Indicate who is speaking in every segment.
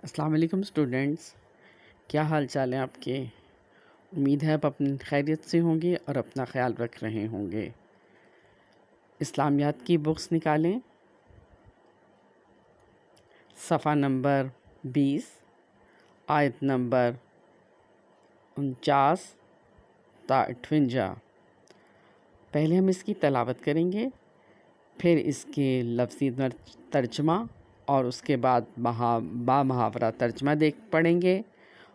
Speaker 1: السلام علیکم اسٹوڈنٹس، کیا حال چال ہے آپ کے؟ امید ہے آپ اپنی خیریت سے ہوں گے اور اپنا خیال رکھ رہے ہوں گے۔ اسلامیات کی بکس نکالیں، صفحہ نمبر 20، آیت نمبر 49 تا 58۔ پہلے ہم اس کی تلاوت کریں گے، پھر اس کے لفظی ترجمہ اور اس کے بعد با محاورہ ترجمہ پڑھیں گے،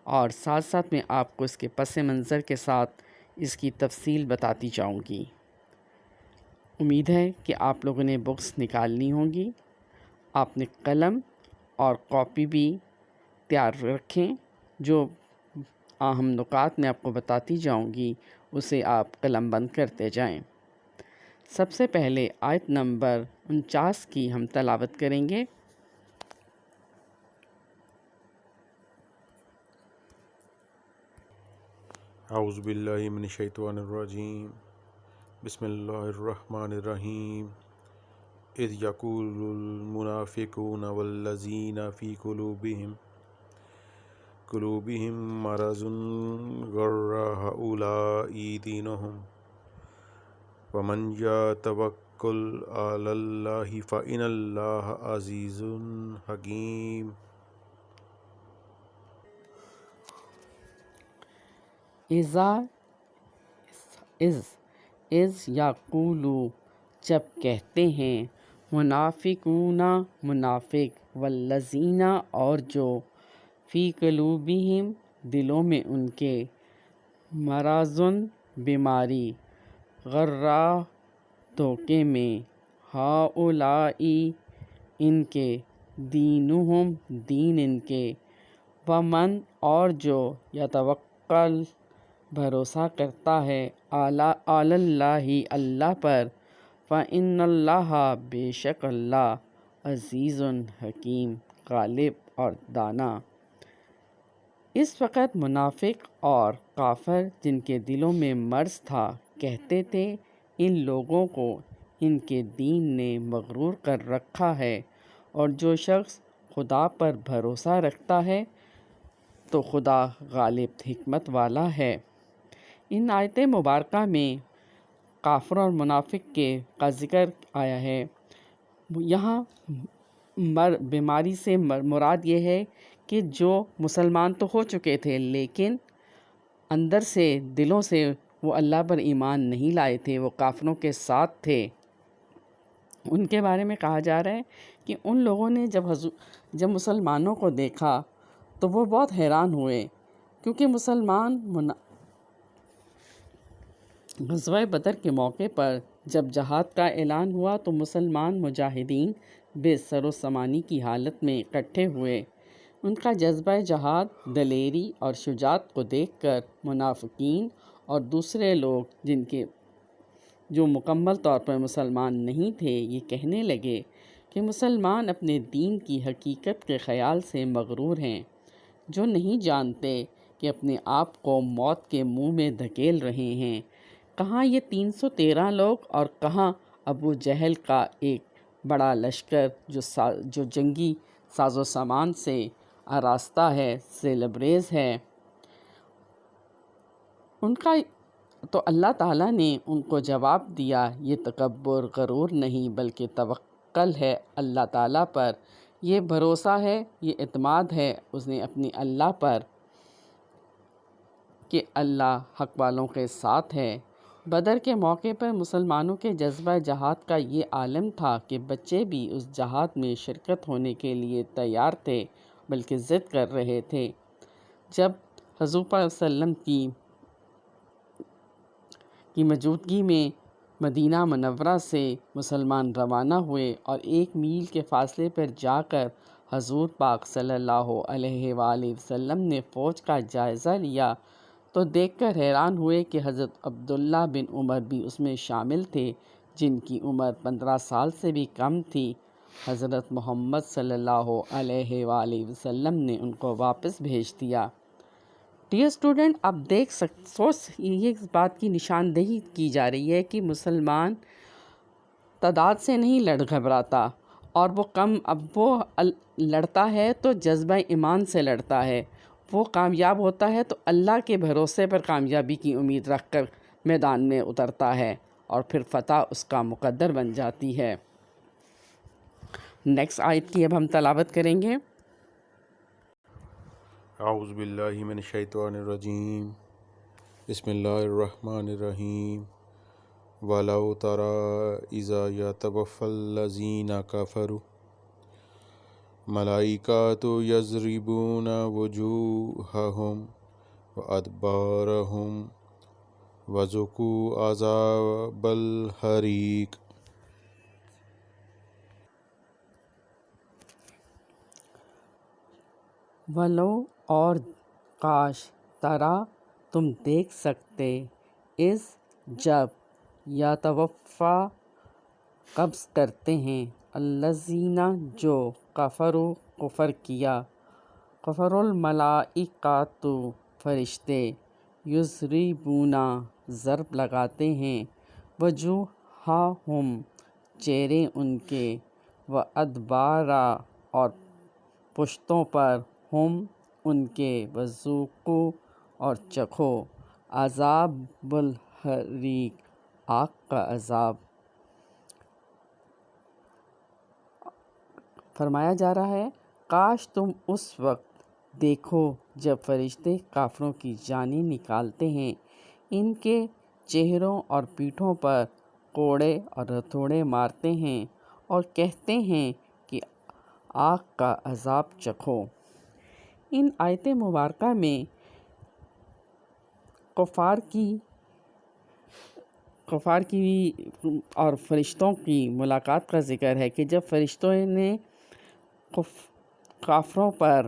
Speaker 1: اور ساتھ ساتھ میں آپ کو اس کے پس منظر کے ساتھ اس کی تفصیل بتاتی جاؤں گی۔ امید ہے کہ آپ لوگوں نے بکس نکالنی ہوں گی۔ آپ نے قلم اور کاپی بھی تیار رکھیں، جو اہم نکات میں آپ کو بتاتی جاؤں گی اسے آپ قلم بند کرتے جائیں۔ سب سے پہلے آیت نمبر 49 کی ہم تلاوت کریں گے۔
Speaker 2: اعوذ باللہ من الشیطان الرجیم، بسم اللہ الرحمن الرحیم۔ اذ یقول المنافقون والذین فی قلوبہم مرض غر ہؤلاء دینہم ومن یتوکل علی اللہ فإن اللہ عزیز حکیم۔
Speaker 1: از یقولو جب کہتے ہیں، منافقون منافق، والذین اور جو، فی قلوبہم دلوں میں ان کے، مرضن بیماری، غرہ دھوکے میں، ہؤلاء ان کے، دینہم دین ان کے، ومن اور جو، یتوکل بھروسہ کرتا ہے، علی اللہ اللہ پر، فإن اللہ بے شک اللہ، عزیز حکیم غالب اور دانا۔ اس وقت منافق اور کافر جن کے دلوں میں مرض تھا کہتے تھے، ان لوگوں کو ان کے دین نے مغرور کر رکھا ہے، اور جو شخص خدا پر بھروسہ رکھتا ہے تو خدا غالب حکمت والا ہے۔ ان آیت مبارکہ میں کافر اور منافق کا ذکر آیا ہے۔ یہاں بیماری سے مراد یہ ہے کہ جو مسلمان تو ہو چکے تھے لیکن اندر سے دلوں سے وہ اللہ پر ایمان نہیں لائے تھے، وہ کافروں کے ساتھ تھے۔ ان کے بارے میں کہا جا رہا ہے کہ ان لوگوں نے جب مسلمانوں کو دیکھا تو وہ بہت حیران ہوئے، کیونکہ غزوہ بدر کے موقع پر جب جہاد کا اعلان ہوا تو مسلمان مجاہدین بے سر و سامانی کی حالت میں اکٹھے ہوئے۔ ان کا جذبہ جہاد، دلیری اور شجاعت کو دیکھ کر منافقین اور دوسرے لوگ جو مکمل طور پر مسلمان نہیں تھے، یہ کہنے لگے کہ مسلمان اپنے دین کی حقیقت کے خیال سے مغرور ہیں، جو نہیں جانتے کہ اپنے آپ کو موت کے منہ میں دھکیل رہے ہیں۔ کہاں یہ 313 لوگ اور کہاں ابو جہل کا ایک بڑا لشکر جو جنگی ساز و سامان سے آراستہ ہے، سے لبریز ہے۔ تو اللہ تعالیٰ نے ان کو جواب دیا، یہ تکبر غرور نہیں بلکہ توکل ہے اللہ تعالیٰ پر، یہ بھروسہ ہے، یہ اعتماد ہے اس نے اپنی اللہ پر کہ اللہ حق والوں کے ساتھ ہے۔ بدر کے موقع پر مسلمانوں کے جذبہ جہاد کا یہ عالم تھا کہ بچے بھی اس جہاد میں شرکت ہونے کے لیے تیار تھے، بلکہ ضد کر رہے تھے۔ جب حضور صلی اللہ علیہ وسلم کی موجودگی میں مدینہ منورہ سے مسلمان روانہ ہوئے اور 1 میل کے فاصلے پر جا کر حضور پاک صلی اللہ علیہ وآلہ وسلم نے فوج کا جائزہ لیا تو دیکھ کر حیران ہوئے کہ حضرت عبداللہ بن عمر بھی اس میں شامل تھے، جن کی عمر 15 سال سے بھی کم تھی۔ حضرت محمد صلی اللہ علیہ وآلہ وسلم نے ان کو واپس بھیج دیا۔ ڈیئر اسٹوڈنٹ، آپ یہ اس بات کی نشاندہی کی جا رہی ہے کہ مسلمان تعداد سے نہیں لڑ گھبراتا، اور وہ لڑتا ہے تو جذبہ ایمان سے لڑتا ہے، وہ کامیاب ہوتا ہے تو اللہ کے بھروسے پر کامیابی کی امید رکھ کر میدان میں اترتا ہے اور پھر فتح اس کا مقدر بن جاتی ہے۔ نیکسٹ آیت کی اب ہم تلاوت کریں گے۔
Speaker 2: اعوذ باللہ من الشیطان الرجیم، بسم اللہ الرحمن الرحیم۔ وَلَوْ تَرَىٰ إِذَا يَتَوَفَّى الَّذِينَ كَفَرُوا مَلَائِكَةٌ يَضْرِبُونَ وُجُوهَهُمْ وَأَدْبَارَهُمْ وَذُوقُوا عَذَابَ الْحَرِيقِ۔
Speaker 1: ولو اور کاش، ترا تم دیکھ سکتے، اس جب یا توفا قبض کرتے ہیں، الذین جو کفروا کفر کیا، کفر الملائکۃ فرشتے، یضربون ضرب لگاتے ہیں، وجوہہم چہرے ان کے، وادبارا اور پشتوں پر، ہم ان کے، وذوقوا اور چکھو، عذاب الحریق آگ کا عذاب۔ فرمایا جا رہا ہے کاش تم اس وقت دیکھو جب فرشتے کافروں کی جانیں نکالتے ہیں، ان کے چہروں اور پیٹھوں پر کوڑے اور ہتھوڑے مارتے ہیں اور کہتے ہیں کہ آگ کا عذاب چکھو۔ ان آیت مبارکہ میں کفار کی اور فرشتوں کی ملاقات کا ذکر ہے کہ جب فرشتوں نے کافروں پر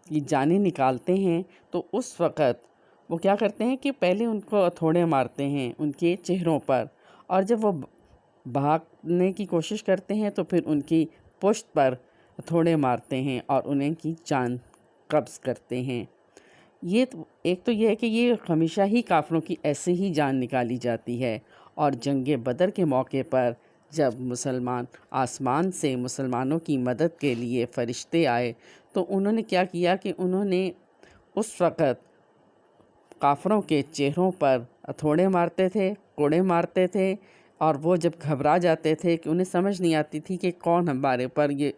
Speaker 1: یہ جانیں نکالتے ہیں تو اس وقت وہ کیا کرتے ہیں کہ پہلے ان کو ہتھوڑے مارتے ہیں ان کے چہروں پر، اور جب وہ بھاگنے کی کوشش کرتے ہیں تو پھر ان کی پشت پر ہتھوڑے مارتے ہیں اور انہیں کی جان قبض کرتے ہیں۔ ایک تو یہ ہے کہ یہ ہمیشہ ہی کافروں کی ایسے ہی جان نکالی جاتی ہے، اور جنگ بدر کے موقع پر جب مسلمان آسمان سے مسلمانوں کی مدد کے لیے فرشتے آئے تو انہوں نے کیا کیا کہ انہوں نے اس وقت کافروں کے چہروں پر ہتھوڑے مارتے تھے، کوڑے مارتے تھے، اور وہ جب گھبرا جاتے تھے کہ انہیں سمجھ نہیں آتی تھی کہ کون ہمارے پر یہ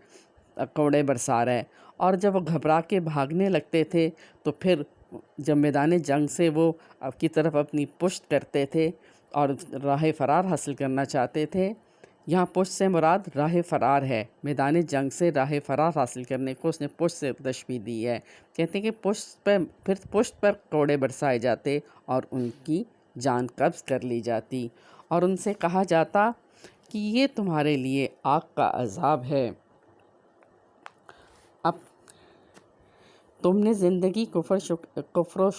Speaker 1: کوڑے برسا رہا ہے، اور جب وہ گھبرا کے بھاگنے لگتے تھے تو پھر جب میدان جنگ سے وہ کی طرف اپنی پشت کرتے تھے اور راہ فرار حاصل کرنا چاہتے تھے، یہاں پشت سے مراد راہ فرار ہے، میدان جنگ سے راہ فرار حاصل کرنے کو اس نے پشت سے تشبیہ دی ہے۔ کہتے ہیں کہ پشت پر کوڑے برسائے جاتے اور ان کی جان قبض کر لی جاتی، اور ان سے کہا جاتا کہ یہ تمہارے لیے آگ کا عذاب ہے۔ اب تم نے زندگی کفر و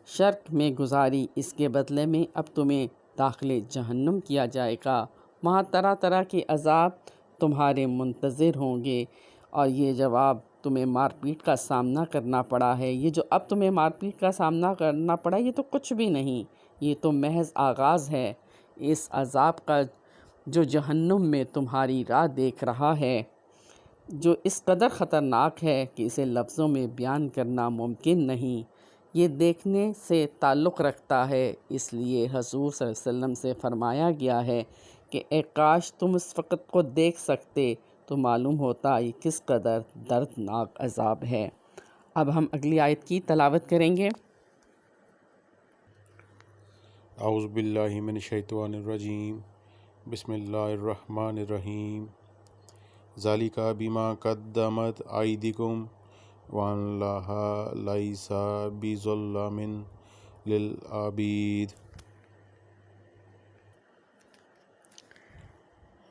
Speaker 1: شرک میں گزاری، اس کے بدلے میں اب تمہیں داخل جہنم کیا جائے گا، وہاں طرح طرح کے عذاب تمہارے منتظر ہوں گے، اور یہ جواب تمہیں مار پیٹ کا سامنا کرنا پڑا ہے، یہ جو اب تمہیں مار پیٹ کا سامنا کرنا پڑا یہ تو کچھ بھی نہیں، یہ تو محض آغاز ہے اس عذاب کا جو جہنم میں تمہاری راہ دیکھ رہا ہے، جو اس قدر خطرناک ہے کہ اسے لفظوں میں بیان کرنا ممکن نہیں۔ یہ دیکھنے سے تعلق رکھتا ہے، اس لیے حضور صلی اللہ علیہ وسلم سے فرمایا گیا ہے کہ اے کاش تم اس وقت کو دیکھ سکتے تو معلوم ہوتا یہ کس قدر دردناک عذاب ہے۔ اب ہم اگلی آیت کی تلاوت کریں گے۔
Speaker 2: اعوذ باللہ من الشیطان الرجیم، بسم اللہ الرحمن الرحیم۔ ذالک بما قدمت ایدیکم وان اللہ لیس بظلام للعبید۔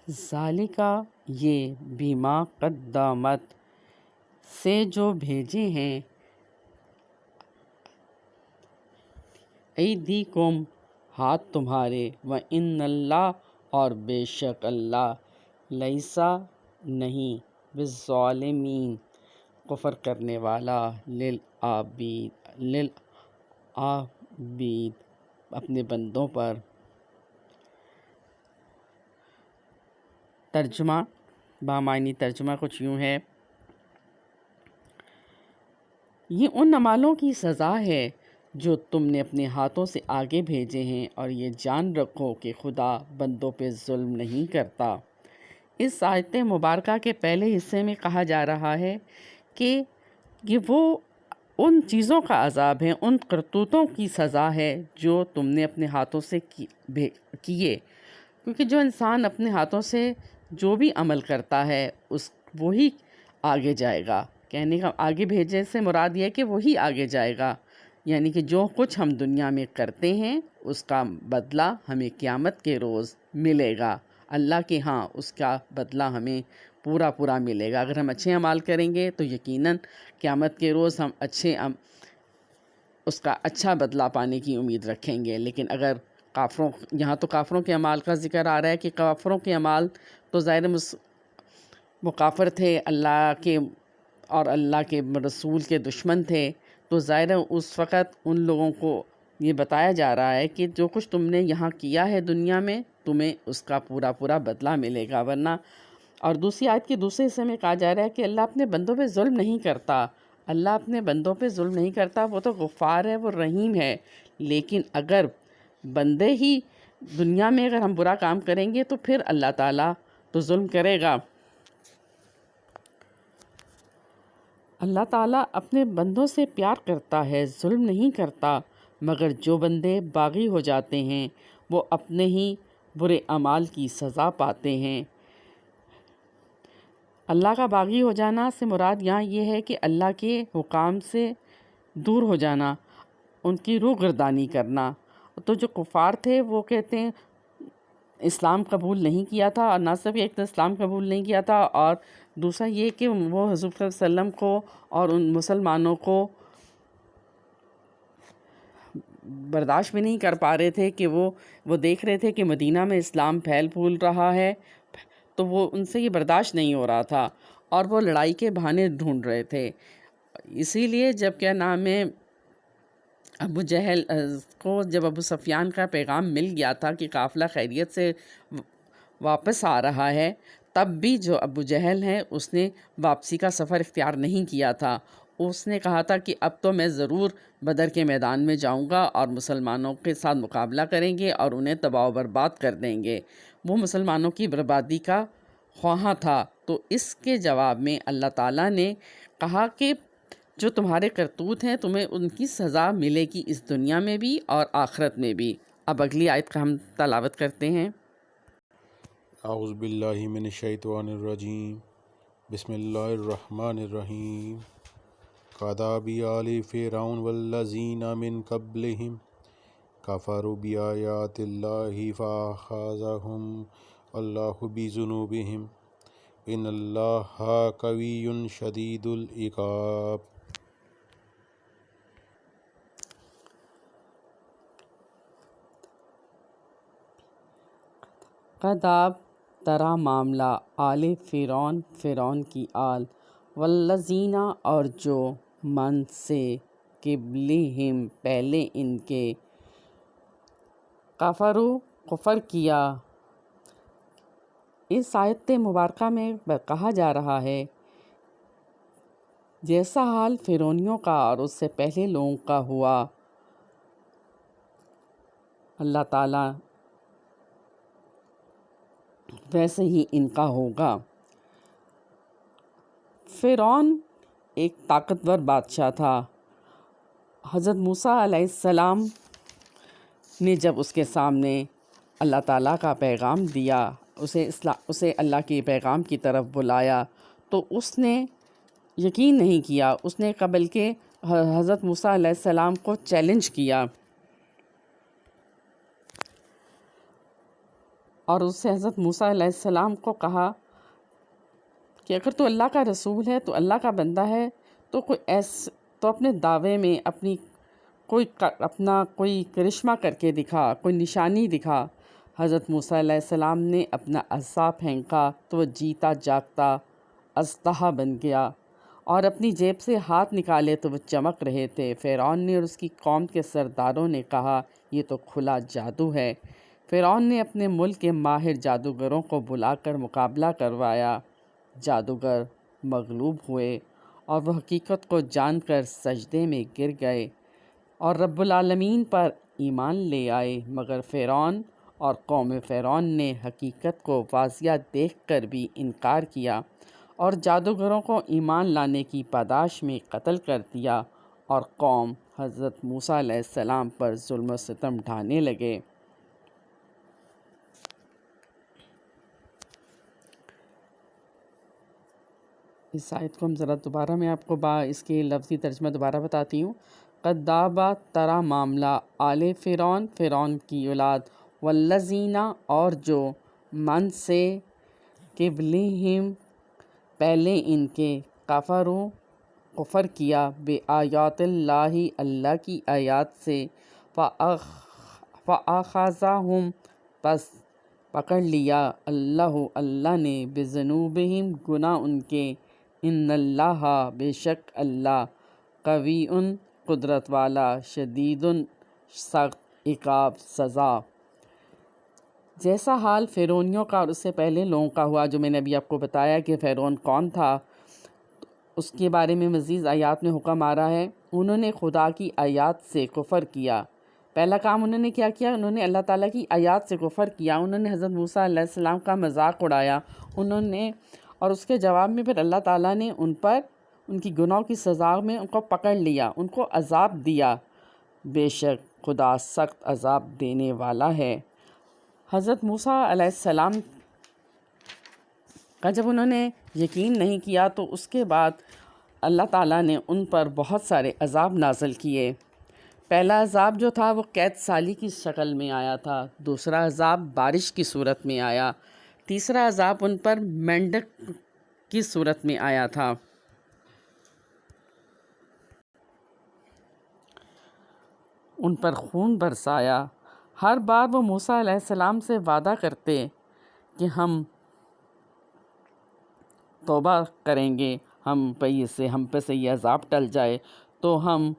Speaker 1: ذالکا یہ، بیما قدمت سے جو بھیجے ہیں، ایدیکم ہاتھ تمہارے، وَإِنَّ اللہ اور بے شک اللہ، لیسا نہیں، بالظالمین کفر کرنے والا، للعابید اپنے بندوں پر۔ ترجمہ بامعنی ترجمہ کچھ یوں ہے، یہ ان اعمالوں کی سزا ہے جو تم نے اپنے ہاتھوں سے آگے بھیجے ہیں، اور یہ جان رکھو کہ خدا بندوں پہ ظلم نہیں کرتا۔ اس آیت مبارکہ کے پہلے حصے میں کہا جا رہا ہے کہ یہ وہ ان چیزوں کا عذاب ہے، ان کرتوتوں کی سزا ہے جو تم نے اپنے ہاتھوں سے کیے، کیونکہ جو انسان اپنے ہاتھوں سے جو بھی عمل کرتا ہے وہی آگے جائے گا۔ کہنے کا آگے بھیجے سے مراد یہ ہے کہ وہی آگے جائے گا، یعنی کہ جو کچھ ہم دنیا میں کرتے ہیں اس کا بدلہ ہمیں قیامت کے روز ملے گا۔ اللہ کے ہاں اس کا بدلہ ہمیں پورا ملے گا۔ اگر ہم اچھے اعمال کریں گے تو یقیناً قیامت کے روز ہم اس کا اچھا بدلہ پانے کی امید رکھیں گے۔ لیکن اگر یہاں تو کافروں کے اعمال کا ذکر آ رہا ہے کہ کافروں کے اعمال تو ظاہر وہ کافر تھے، اللہ کے اور اللہ کے رسول کے دشمن تھے، تو ظاہر اس وقت ان لوگوں کو یہ بتایا جا رہا ہے کہ جو کچھ تم نے یہاں کیا ہے دنیا میں تمہیں اس کا پورا بدلہ ملے گا، ورنہ۔ اور دوسری آیت کے دوسرے حصے میں کہا جا رہا ہے کہ اللہ اپنے بندوں پہ ظلم نہیں کرتا، اللہ اپنے بندوں پہ ظلم نہیں کرتا، وہ تو غفار ہے، وہ رحیم ہے۔ لیکن اگر بندے ہی دنیا میں اگر ہم برا کام کریں گے تو پھر اللہ تعالیٰ تو ظلم کرے گا۔ اللہ تعالیٰ اپنے بندوں سے پیار کرتا ہے، ظلم نہیں کرتا، مگر جو بندے باغی ہو جاتے ہیں وہ اپنے ہی برے اعمال کی سزا پاتے ہیں۔ اللہ کا باغی ہو جانا سے مراد یہاں یہ ہے کہ اللہ کے حکام سے دور ہو جانا، ان کی روگردانی کرنا۔ تو جو کفار تھے وہ کہتے ہیں اسلام قبول نہیں کیا تھا، اور نہ صرف ایک تو اسلام قبول نہیں کیا تھا، اور دوسرا یہ کہ وہ حضور صلی اللہ علیہ وسلم کو اور ان مسلمانوں کو برداشت بھی نہیں کر پا رہے تھے کہ وہ دیکھ رہے تھے کہ مدینہ میں اسلام پھیل پھول رہا ہے، تو وہ ان سے یہ برداشت نہیں ہو رہا تھا، اور وہ لڑائی کے بہانے ڈھونڈ رہے تھے۔ اسی لیے جب کیا نام ہے ابو جہل کو جب ابو سفیان کا پیغام مل گیا تھا کہ قافلہ خیریت سے واپس آ رہا ہے، تب بھی جو ابو جہل ہے اس نے واپسی کا سفر اختیار نہیں کیا تھا۔ اس نے کہا تھا کہ اب تو میں ضرور بدر کے میدان میں جاؤں گا اور مسلمانوں کے ساتھ مقابلہ کریں گے اور انہیں تباہ و برباد کر دیں گے۔ وہ مسلمانوں کی بربادی کا خواہاں تھا۔ تو اس کے جواب میں اللہ تعالیٰ نے کہا کہ جو تمہارے کرتوت ہیں تمہیں ان کی سزا ملے گی اس دنیا میں بھی اور آخرت میں بھی۔ اب اگلی آیت کا ہم تلاوت کرتے ہیں۔
Speaker 2: اعوذ باللہ من الشیطان الرجیم، بسم اللہ الرحمن الرحیم۔ کداب آل فرعون والذین من قبلہم کفروا بآیات اللہ فأخذہم اللہ بذنوبہم ان اللہ قوی شدید العقاب۔
Speaker 1: کداب طرح معاملہ آل فرعون کی آل، والذین اور جو من سے قبلہم پہلے ان کے، کفروا کفر کیا۔ اس آیت مبارکہ میں کہا جا رہا ہے جیسا حال فرعونیوں کا اور اس سے پہلے لوگوں کا ہوا، اللہ تعالیٰ ویسے ہی ان کا ہوگا۔ فرعون ایک طاقتور بادشاہ تھا۔ حضرت موسیٰ علیہ السلام نے جب اس کے سامنے اللہ تعالیٰ کا پیغام دیا، اسے اللہ کے پیغام کی طرف بلایا، تو اس نے یقین نہیں کیا، اس نے بلکہ حضرت موسیٰ علیہ السلام کو چیلنج کیا، اور اس سے حضرت موسیٰ علیہ السلام کو کہا کہ اگر تو اللہ کا رسول ہے، تو اللہ کا بندہ ہے، تو اپنے دعوے میں اپنا کوئی کرشمہ کر کے دکھا، کوئی نشانی دکھا۔ حضرت موسیٰ علیہ السلام نے اپنا عصا پھینکا تو وہ جیتا جاگتا اژدہا بن گیا، اور اپنی جیب سے ہاتھ نکالے تو وہ چمک رہے تھے۔ فرعون نے اور اس کی قوم کے سرداروں نے کہا یہ تو کھلا جادو ہے۔ فرعون نے اپنے ملک کے ماہر جادوگروں کو بلا کر مقابلہ کروایا، جادوگر مغلوب ہوئے اور وہ حقیقت کو جان کر سجدے میں گر گئے اور رب العالمین پر ایمان لے آئے، مگر فرعون اور قوم فرعون نے حقیقت کو واضح دیکھ کر بھی انکار کیا اور جادوگروں کو ایمان لانے کی پاداش میں قتل کر دیا، اور قوم حضرت موسیٰ علیہ السلام پر ظلم و ستم ڈھانے لگے۔ اس آیت کو ہم ذرا دوبارہ میں آپ کو اس کے لفظی ترجمہ دوبارہ بتاتی ہوں۔ قد دابا ترا معاملہ آل فرعون، فرعون کی اولاد، والذین اور جو من سے قبلہم پہلے ان کے کفروا کفر کیا بے آیات اللہ اللہ کی آیات سے، فَأَخَذَهُمْ پس پکڑ لیا اللہ نے بذنوبہم گناہ ان کے، ان اللہ بے شک اللہ قوی قدرت والا، شدید سخت عقاب سزا۔ جیسا حال فرعونیوں کا اور اس سے پہلے لوگوں کا ہوا، جو میں نے ابھی آپ کو بتایا کہ فرعون کون تھا، اس کے بارے میں مزید آیات میں حکم آ رہا ہے۔ انہوں نے خدا کی آیات سے کفر کیا۔ پہلا کام انہوں نے کیا کیا؟ انہوں نے اللہ تعالیٰ کی آیات سے کفر کیا، انہوں نے حضرت موسیٰ علیہ السلام کا مذاق اڑایا، اور اس کے جواب میں پھر اللہ تعالیٰ نے ان پر ان کی گناہوں کی سزا میں ان کو پکڑ لیا، ان کو عذاب دیا۔ بے شک خدا سخت عذاب دینے والا ہے۔ حضرت موسیٰ علیہ السلام کا جب انہوں نے یقین نہیں کیا تو اس کے بعد اللہ تعالیٰ نے ان پر بہت سارے عذاب نازل کیے۔ پہلا عذاب جو تھا وہ قید سالی کی شکل میں آیا تھا، دوسرا عذاب بارش کی صورت میں آیا، تیسرا عذاب ان پر مینڈک کی صورت میں آیا تھا۔ ان پر خون برسایا۔ ہر بار وہ موسیٰ علیہ السلام سے وعدہ کرتے کہ ہم توبہ کریں گے، ہم پہ سے یہ عذاب ٹل جائے تو ہم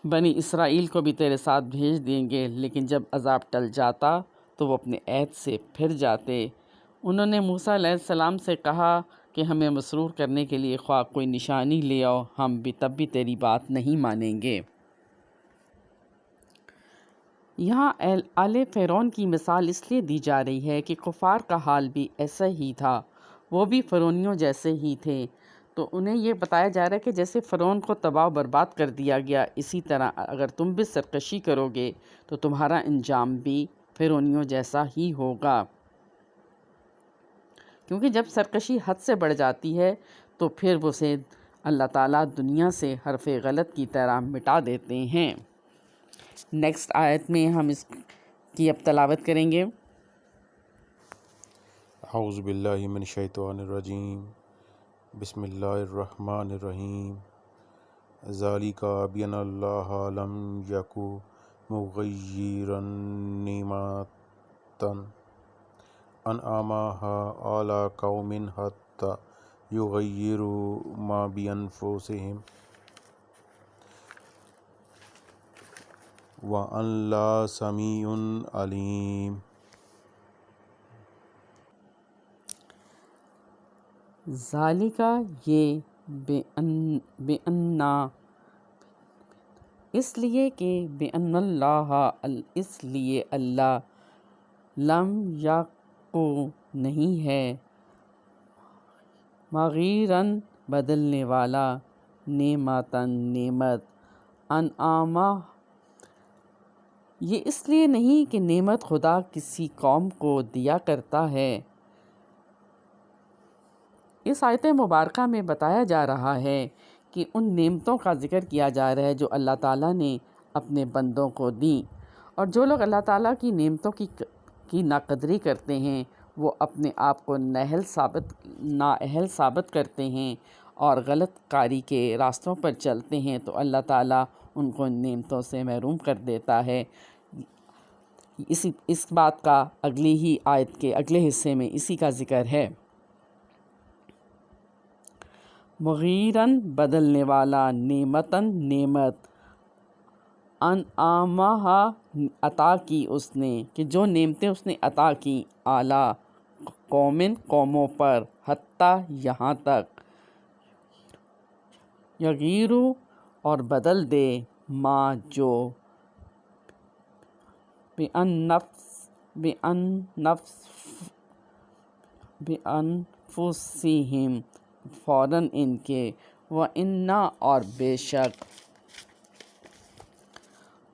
Speaker 1: بنی اسرائیل کو بھی تیرے ساتھ بھیج دیں گے، لیکن جب عذاب ٹل جاتا تو وہ اپنے عہد سے پھر جاتے۔ انہوں نے موسیٰ علیہ السلام سے کہا کہ ہمیں مسرور کرنے کے لیے خواہ کوئی نشانی لے آؤ، ہم بھی تب بھی تیری بات نہیں مانیں گے۔ یہاں آل فرعون کی مثال اس لیے دی جا رہی ہے کہ کفار کا حال بھی ایسا ہی تھا، وہ بھی فرعونیوں جیسے ہی تھے، تو انہیں یہ بتایا جا رہا ہے کہ جیسے فرعون کو تباہ و برباد کر دیا گیا، اسی طرح اگر تم بھی سرکشی کرو گے تو تمہارا انجام بھی فرعونیوں جیسا ہی ہوگا، کیونکہ جب سرکشی حد سے بڑھ جاتی ہے تو پھر اسے اللہ تعالیٰ دنیا سے حرف غلط کی طرح مٹا دیتے ہیں۔ نیکسٹ آیت میں ہم اس کی اب تلاوت کریں گے۔
Speaker 2: اعوذ باللہ من الشیطان الرجیم، بسم اللہ الرحمن الرحیم۔ ذالک بأن اللہ لم یک مغیرا نعمۃ انعمہا علی قوم حتی یغیروا ما بانفسہم وَأَنَّ اللَّهَ سَمِيعٌ عَلِيمٌ۔
Speaker 1: ذالک یہ بِأَنَّ اس لیے کہ بِأَنَّ اللہ اس لیے اللہ لم یکو نہیں ہے مغیرن بدلنے والا نعمتاً نعمت انعامہ یہ اس لیے نہیں کہ نعمت خدا کسی قوم کو دیا کرتا ہے۔ اس آیت مبارکہ میں بتایا جا رہا ہے کہ ان نعمتوں کا ذکر کیا جا رہا ہے جو اللہ تعالیٰ نے اپنے بندوں کو دیں، اور جو لوگ اللہ تعالیٰ کی نعمتوں کی ناقدری کرتے ہیں وہ اپنے آپ کو نااہل ثابت کرتے ہیں اور غلط کاری کے راستوں پر چلتے ہیں، تو اللہ تعالیٰ ان کو نعمتوں سے محروم کر دیتا ہے۔ اس بات کا اگلی ہی آیت کے اگلے حصے میں اسی کا ذکر ہے۔ مغیرن بدلنے والا، نعمتاً نعمت، انعامہا عطا کی اس نے، کہ جو نعمتیں اس نے عطا کی، اعلیٰ قوموں پر، حتیٰ یہاں تک، یغیرو اور بدل دے، ما جو، بِأَنفُسِہم فوراً ان کے، وَإِنَّا اور بے شک،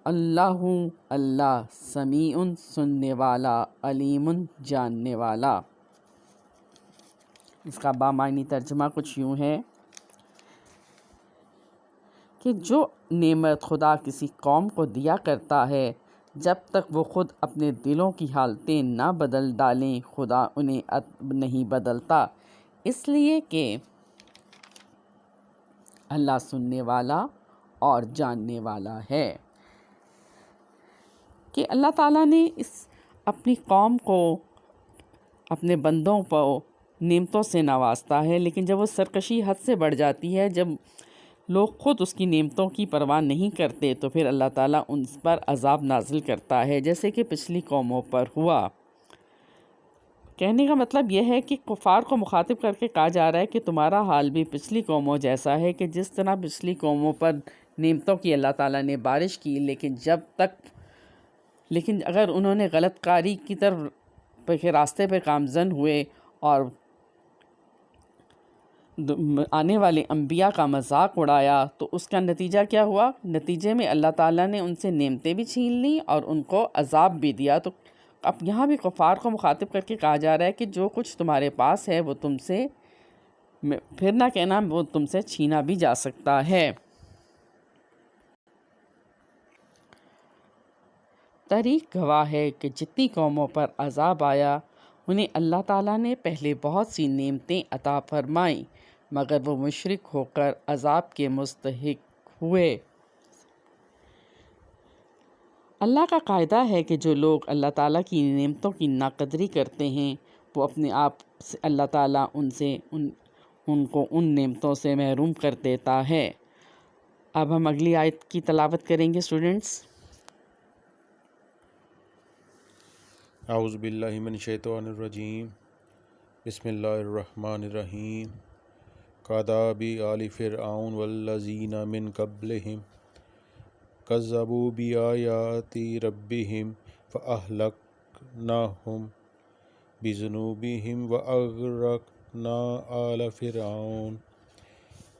Speaker 1: اللہ سمیع سننے والا، علیم جاننے والا۔ اس کا بامعنی ترجمہ کچھ یوں ہے کہ جو نعمت خدا کسی قوم کو دیا کرتا ہے، جب تک وہ خود اپنے دلوں کی حالتیں نہ بدل ڈالیں، خدا انہیں نہیں بدلتا، اس لیے کہ اللہ سننے والا اور جاننے والا ہے۔ کہ اللہ تعالیٰ نے اپنی قوم کو، اپنے بندوں کو نعمتوں سے نوازتا ہے، لیکن جب وہ سرکشی حد سے بڑھ جاتی ہے، جب لوگ خود اس کی نعمتوں کی پرواہ نہیں کرتے، تو پھر اللہ تعالیٰ ان پر عذاب نازل کرتا ہے، جیسے کہ پچھلی قوموں پر ہوا۔ کہنے کا مطلب یہ ہے کہ کفار کو مخاطب کر کے کہا جا رہا ہے کہ تمہارا حال بھی پچھلی قوموں جیسا ہے، کہ جس طرح پچھلی قوموں پر نعمتوں کی اللہ تعالیٰ نے بارش کی، لیکن اگر انہوں نے غلط کاری کی طرف کے راستے پہ گامزن ہوئے اور آنے والے انبیاء کا مذاق اڑایا، تو اس کا نتیجہ کیا ہوا؟ نتیجے میں اللہ تعالیٰ نے ان سے نعمتیں بھی چھین لیں اور ان کو عذاب بھی دیا۔ تو اب یہاں بھی کفار کو مخاطب کر کے کہا جا رہا ہے کہ جو کچھ تمہارے پاس ہے وہ تم سے، پھر نہ کہنا وہ تم سے چھینا بھی جا سکتا ہے۔ تاریخ گواہ ہے کہ جتنی قوموں پر عذاب آیا، انہیں اللہ تعالیٰ نے پہلے بہت سی نعمتیں عطا فرمائیں، مگر وہ مشرک ہو کر عذاب کے مستحق ہوئے۔ اللہ کا قاعدہ ہے کہ جو لوگ اللہ تعالیٰ کی نعمتوں کی ناقدری کرتے ہیں، وہ اپنے آپ سے اللہ تعالیٰ ان کو ان نعمتوں سے محروم کر دیتا ہے۔ اب ہم اگلی آیت کی تلاوت کریں گے اسٹوڈنٹس۔
Speaker 2: اعوذ باللہ من الشیطان الرجیم، بسم اللہ الرحمن الرحیم۔ کداب آل فرعون والذین من قبلہم کذبوا بآیات ربہم فأہلکناہم بذنوبہم وأغرقنا آل فرعون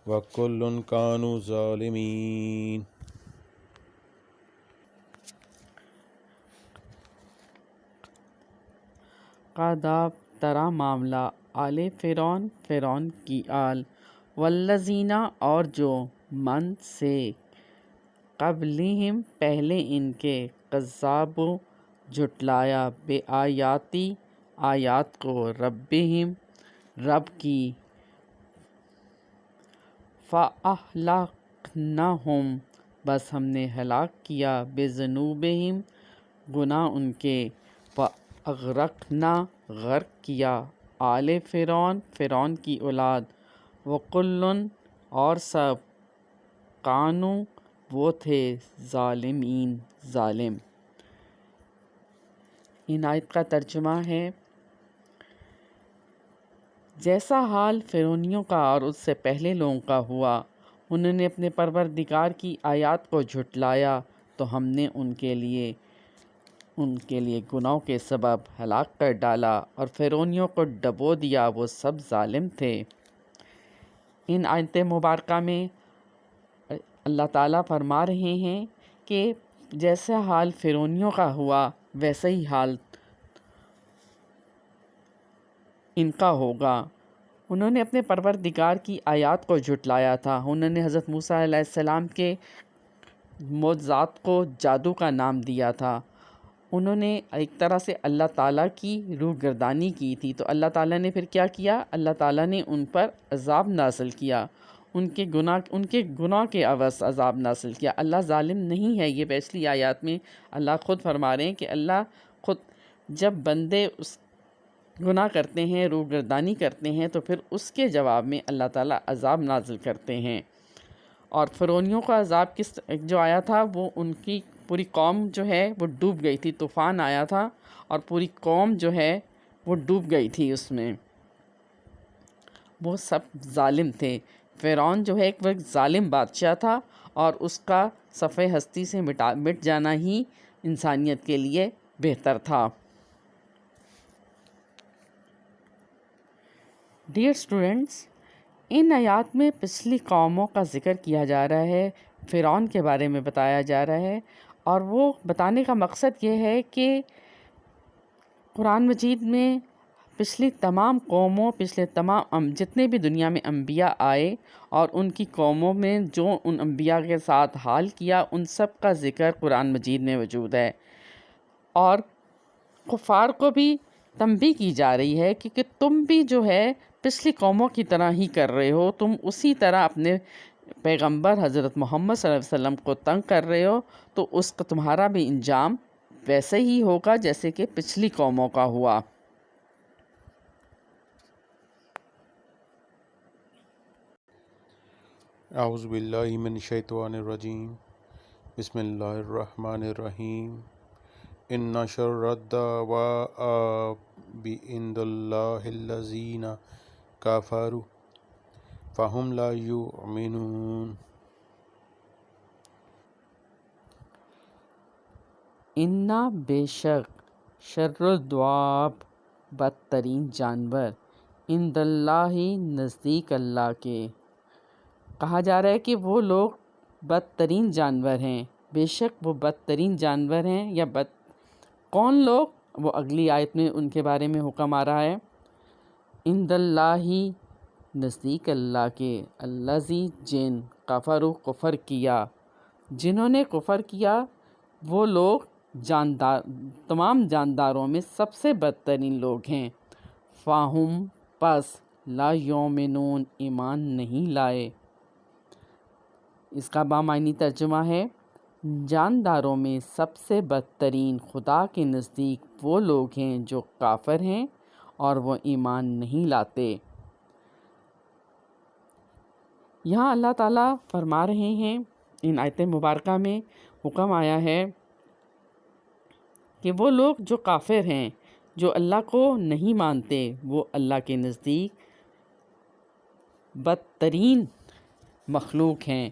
Speaker 2: وکل کانوا ظالمین۔
Speaker 1: کداب طرح معاملہ، آل فرعون کی آل، والذین اور جو، من سے، قبلہم پہلے ان کے، کذبوا جھٹلایا، بآیاتی آیات کو، ربہم رب کی، فأہلکناہم بس ہم نے ہلاک کیا، بذنوبہم گناہ ان کے، وأغرقنا غرق کیا، آل فرعون کی اولاد، وکل اور سب، کانوا وہ تھے، ظالمین ظالم۔ ان آیت کا ترجمہ ہے، جیسا حال فرعونیوں کا اور اس سے پہلے لوگوں کا ہوا، انہوں نے اپنے پروردگار کی آیات کو جھٹلایا تو ہم نے ان کے لیے گناہوں کے سبب ہلاک کر ڈالا، اور فرعونیوں کو ڈبو دیا، وہ سب ظالم تھے۔ ان آیت مبارکہ میں اللہ تعالیٰ فرما رہے ہیں کہ جیسا حال فرعونیوں کا ہوا، ویسا ہی حال ان کا ہوگا۔ انہوں نے اپنے پروردگار کی آیات کو جھٹلایا تھا، انہوں نے حضرت موسیٰ علیہ السلام کے معجزات کو جادو کا نام دیا تھا، انہوں نے ایک طرح سے اللہ تعالیٰ کی روح گردانی کی تھی۔ تو اللہ تعالیٰ نے پھر کیا کیا؟ اللہ تعالیٰ نے ان پر عذاب نازل کیا، ان کے گناہ کے عوض عذاب نازل کیا۔ اللہ ظالم نہیں ہے، یہ پچھلی آیات میں اللہ خود فرما رہے ہیں کہ اللہ خود، جب بندے اس گناہ کرتے ہیں، روح گردانی کرتے ہیں، تو پھر اس کے جواب میں اللہ تعالیٰ عذاب نازل کرتے ہیں۔ اور فرعونیوں کا عذاب جو آیا تھا، وہ ان کی پوری قوم جو ہے وہ ڈوب گئی تھی، طوفان آیا تھا اور پوری قوم جو ہے وہ ڈوب گئی تھی اس میں. وہ سب ظالم تھے. فرعون جو ہے ایک وقت ظالم بادشاہ تھا اور اس کا صفحہ ہستی سے مٹ جانا ہی انسانیت کے لیے بہتر تھا. ڈیئر اسٹوڈنٹس، ان آیات میں پچھلی قوموں کا ذکر کیا جا رہا ہے، فرعون کے بارے میں بتایا جا رہا ہے، اور وہ بتانے کا مقصد یہ ہے کہ قرآن مجید میں پچھلی تمام قوموں، پچھلے تمام جتنے بھی دنیا میں انبیاء آئے اور ان کی قوموں میں جو ان انبیاء کے ساتھ حال کیا، ان سب کا ذکر قرآن مجید میں موجود ہے. اور کفار کو بھی تنبیہ کی جا رہی ہے کہ تم بھی جو ہے پچھلی قوموں کی طرح ہی کر رہے ہو، تم اسی طرح اپنے پیغمبر حضرت محمد صلی اللہ علیہ وسلم کو تنگ کر رہے ہو، تو اس کا تمہارا بھی انجام ویسے ہی ہوگا جیسے کہ پچھلی قوموں کا ہوا.
Speaker 2: اعوذ باللہ من الشیطان الرجیم. بسم اللہ الرحمن الرحیم. ان شر الدواب عند اللہ الذین کفروا فہم لا یؤمنون.
Speaker 1: انا بے شک شر الدواب بدترین جانور عند اللہ نزدیک اللہ کے. کہا جا رہا ہے کہ وہ لوگ بدترین جانور ہیں. بے شک وہ بدترین جانور ہیں، یا کون لوگ؟ وہ اگلی آیت میں ان کے بارے میں حکم آ رہا ہے. عند اللہ نزدیک اللہ کے، الذی جن کفروا کفر کیا، جنہوں نے کفر کیا، وہ لوگ تمام جانداروں میں سب سے بدترین لوگ ہیں. فاہم پس لا یؤمنون ایمان نہیں لائے. اس کا بامعنی ترجمہ ہے جانداروں میں سب سے بدترین خدا کے نزدیک وہ لوگ ہیں جو کافر ہیں اور وہ ایمان نہیں لاتے. یہاں اللہ تعالیٰ فرما رہے ہیں، ان آیت مبارکہ میں حکم آیا ہے کہ وہ لوگ جو کافر ہیں، جو اللہ کو نہیں مانتے، وہ اللہ کے نزدیک بدترین مخلوق ہیں.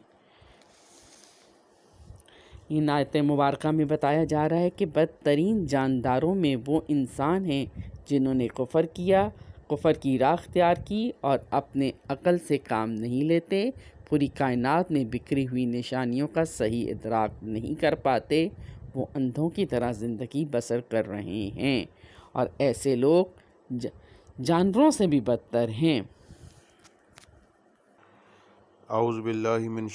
Speaker 1: ان آیت مبارکہ میں بتایا جا رہا ہے کہ بدترین جانداروں میں وہ انسان ہیں جنہوں نے کفر کیا، کفر کی راہ اختیار کی اور اپنے عقل سے کام نہیں لیتے، پوری کائنات میں بکھری ہوئی نشانیوں کا صحیح ادراک نہیں کر پاتے، وہ اندھوں کی طرح زندگی بسر کر رہے ہیں، اور ایسے لوگ جانوروں سے بھی بدتر ہیں.
Speaker 2: اعوذ باللہ من